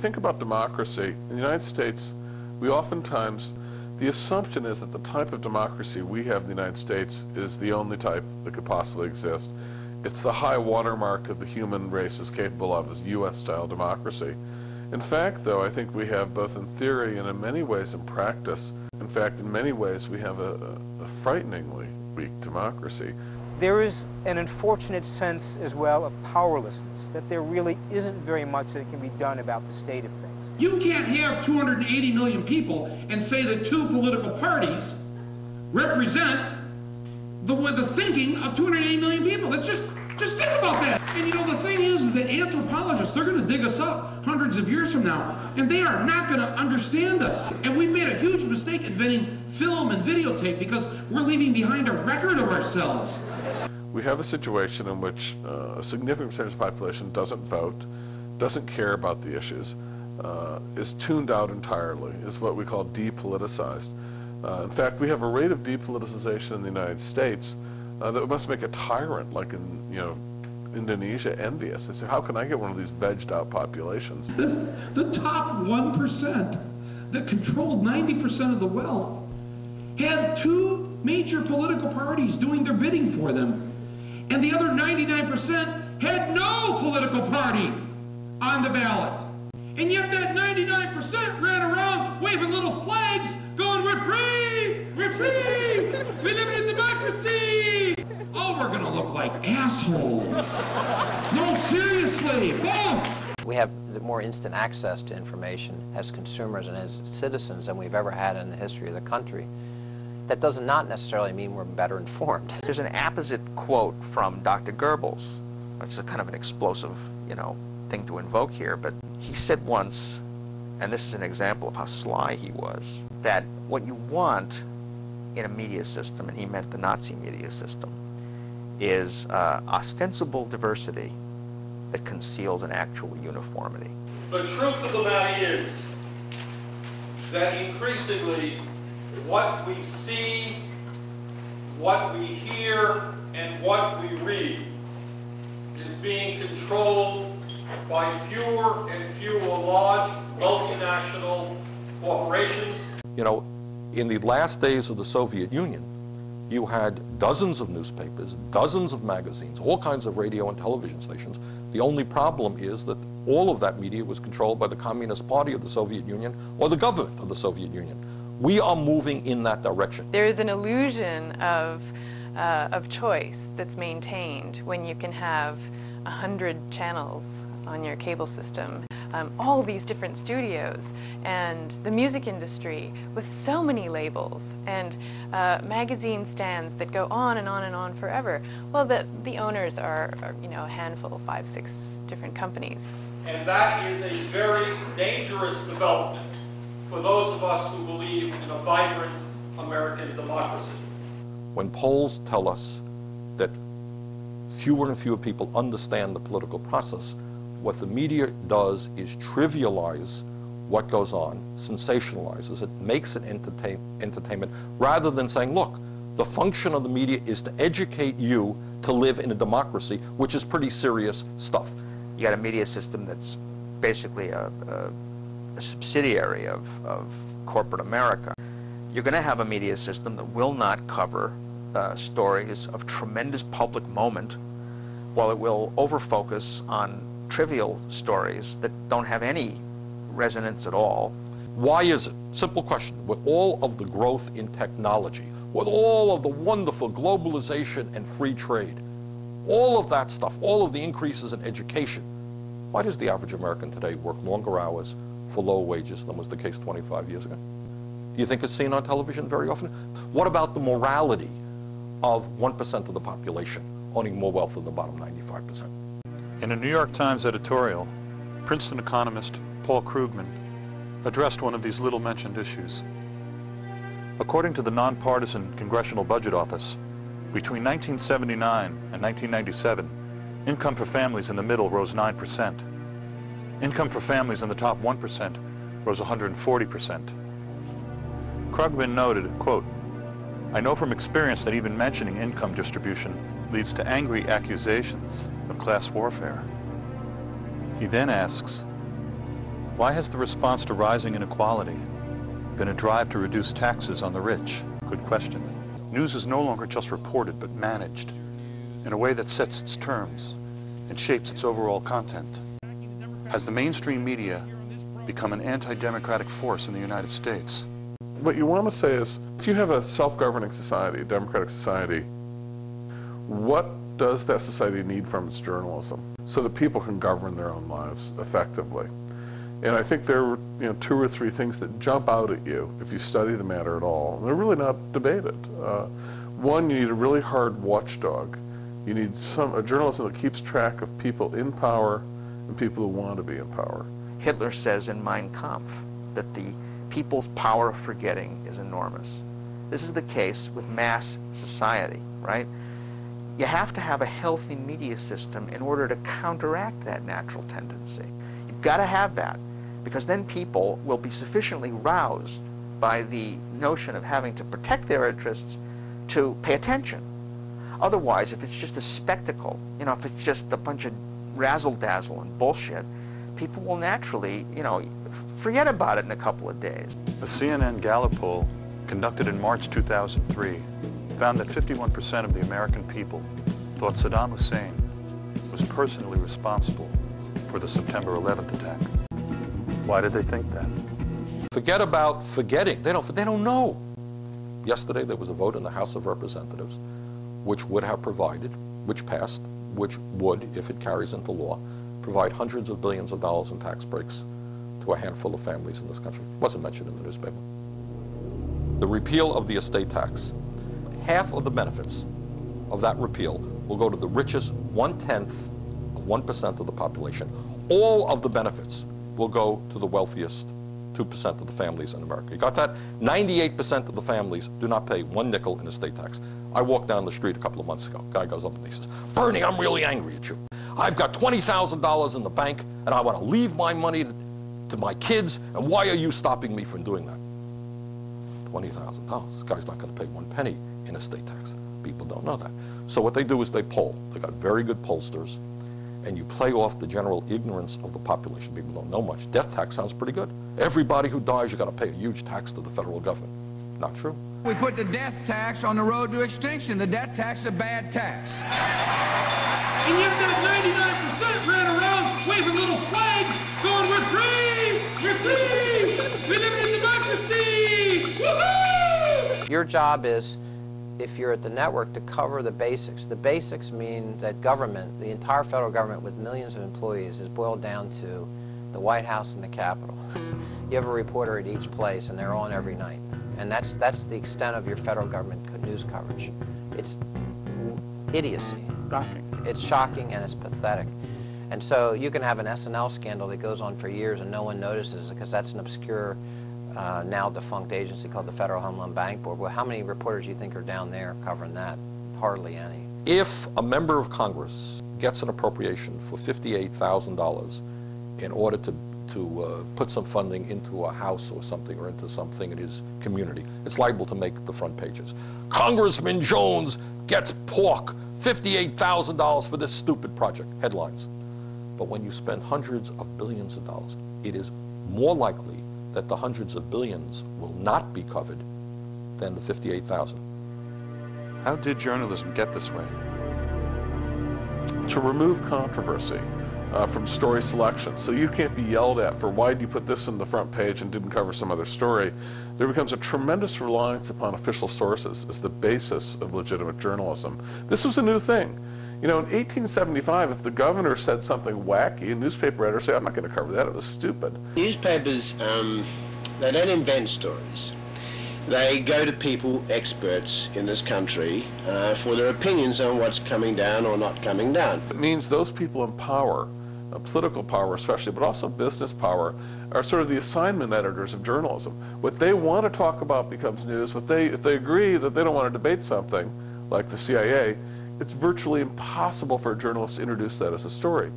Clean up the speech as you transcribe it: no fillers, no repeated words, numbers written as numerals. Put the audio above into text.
think about democracy, in the United States, we oftentimes, the assumption is that the type of democracy we have in the United States is the only type that could possibly exist. It's the high watermark of the human race is capable of, is U.S.-style democracy. In fact, though, I think we have, both in theory and in many ways in practice, in fact, in many ways, we have a frighteningly weak democracy. There is an unfortunate sense as well of powerlessness, that there really isn't very much that can be done about the state of things. You can't have 280 million people and say that two political parties represent the thinking of 280 million people. That's just think about that. And you know, the thing is that anthropologists, they're going to dig us up hundreds of years from now, and they are not going to understand us. And we've made a huge mistake inventing film and videotape because we're leaving behind a record of ourselves. We have a situation in which a significant percentage of the population doesn't vote, doesn't care about the issues, is tuned out entirely, is what we call depoliticized. In fact, we have a rate of depoliticization in the United States that must make a tyrant like in, you know, Indonesia envious. They say, how can I get one of these vegged out populations? The top 1% that controlled 90% of the wealth had two major political parties doing their bidding for them. And the other 99% had no political party on the ballot. And yet that 99% ran around waving little flags going, we're free, we're free, we live in a democracy. Oh, we're going to look like assholes. No, seriously, folks. We have more instant access to information as consumers and as citizens than we've ever had in the history of the country. That does not necessarily mean we're better informed. There's an apposite quote from Dr. Goebbels. It's a kind of an explosive, you know, thing to invoke here, but he said once, and this is an example of how sly he was, that what you want in a media system, and he meant the Nazi media system, is ostensible diversity that conceals an actual uniformity. The truth of the matter is that increasingly what we see, what we hear, and what we read is being controlled by fewer and fewer large multinational corporations. You know, in the last days of the Soviet Union, you had dozens of newspapers, dozens of magazines, all kinds of radio and television stations. The only problem is that all of that media was controlled by the Communist Party of the Soviet Union or the government of the Soviet Union. We are moving in that direction. There is an illusion of choice that's maintained when you can have 100 channels on your cable system, all these different studios, and the music industry with so many labels, and magazine stands that go on and on and on forever. Well, the owners are you know, a handful, 5, 6 different companies. And that is a very dangerous development for those of us who believe in a vibrant American democracy. When polls tell us that fewer and fewer people understand the political process, what the media does is trivialize what goes on, sensationalizes it, makes it entertainment, rather than saying, look, the function of the media is to educate you to live in a democracy, which is pretty serious stuff. You got a media system that's basically a subsidiary of corporate America. You're going to have a media system that will not cover stories of tremendous public moment, while it will overfocus on trivial stories that don't have any resonance at all. Why is it? Simple question. With all of the growth in technology, with all of the wonderful globalization and free trade, all of that stuff, all of the increases in education, why does the average American today work longer hours for lower wages than was the case 25 years ago? Do you think it's seen on television very often? What about the morality of 1% of the population owning more wealth than the bottom 95%? In a New York Times editorial, Princeton economist Paul Krugman addressed one of these little-mentioned issues. According to the nonpartisan Congressional Budget Office, between 1979 and 1997, income for families in the middle rose 9%. Income for families in the top 1% rose 140%. Krugman noted, quote, "I know from experience that even mentioning income distribution leads to angry accusations of class warfare." He then asks, Why has the response to rising inequality been a drive to reduce taxes on the rich? Good question. News is no longer just reported, but managed in a way that sets its terms and shapes its overall content. Has the mainstream media become an anti-democratic force in the United States? What you want to say is, if you have a self-governing society, a democratic society, what does that society need from its journalism so that people can govern their own lives effectively? And I think there are 2 or 3 things that jump out at you if you study the matter at all. And they're really not debated. One, you need a really hard watchdog. You need a journalism that keeps track of people in power and people who want to be in power. Hitler says in Mein Kampf that the people's power of forgetting is enormous. This is the case with mass society, right? You have to have a healthy media system in order to counteract that natural tendency. You've got to have that, because then people will be sufficiently roused by the notion of having to protect their interests to pay attention. Otherwise, if it's just a spectacle, if it's just a bunch of razzle-dazzle and bullshit, people will naturally, forget about it in a couple of days. A CNN Gallup poll conducted in March 2003 found that 51% of the American people thought Saddam Hussein was personally responsible for the September 11th attack. Why did they think that? Forget about forgetting. They don't know. Yesterday there was a vote in the House of Representatives which would have provided, which passed, which would, if it carries into law, provide hundreds of billions of dollars in tax breaks to a handful of families in this country. It wasn't mentioned in the newspaper. The repeal of the estate tax. Half of the benefits of that repeal will go to the richest 1/10 of 1% of the population. All of the benefits will go to the wealthiest 2% of the families in America. You got that? 98% of the families do not pay 1 nickel in estate tax. I walked down the street a couple of months ago. Guy goes up to me and says, "Bernie, I'm really angry at you. I've got $20,000 in the bank and I want to leave my money to my kids, and why are you stopping me from doing that?" $20,000. This guy's not going to pay 1 penny in estate tax. People don't know that. So what they do is they poll. They got very good pollsters, and you play off the general ignorance of the population. People don't know much. Death tax sounds pretty good. Everybody who dies, you got to pay a huge tax to the federal government. Not true. We put the death tax on the road to extinction. The death tax is a bad tax. And yet that 99% ran around waving little flags going, "We're free! We're free! We live in democracy! Woohoo!" Your job is, if you're at the network, to cover the basics. The basics mean that government, the entire federal government with millions of employees, is boiled down to the White House and the Capitol. You have a reporter at each place, and they're on every night. And that's the extent of your federal government news coverage. It's idiocy. Shocking. It's shocking and it's pathetic. And so you can have an SNL scandal that goes on for years and no one notices it because that's an obscure, now defunct agency called the Federal Home Loan Bank Board. Well, how many reporters do you think are down there covering that? Hardly any. If a member of Congress gets an appropriation for $58,000 in order to put some funding into a house or something, or into something in his community, it's liable to make the front pages. Congressman Jones gets pork, $58,000 for this stupid project. Headlines. But when you spend hundreds of billions of dollars, it is more likely that the hundreds of billions will not be covered than the $58,000. How did journalism get this way? To remove controversy from story selection. So you can't be yelled at for why did you put this in the front page and didn't cover some other story. There becomes a tremendous reliance upon official sources as the basis of legitimate journalism. This was a new thing. In 1875, if the governor said something wacky, a newspaper editor would say, "I'm not going to cover that, it was stupid." Newspapers, they don't invent stories. They go to people, experts in this country, for their opinions on what's coming down or not coming down. It means those people in power, political power especially, but also business power, are sort of the assignment editors of journalism. What they want to talk about becomes news. If they agree that they don't want to debate something, like the CIA, it's virtually impossible for a journalist to introduce that as a story.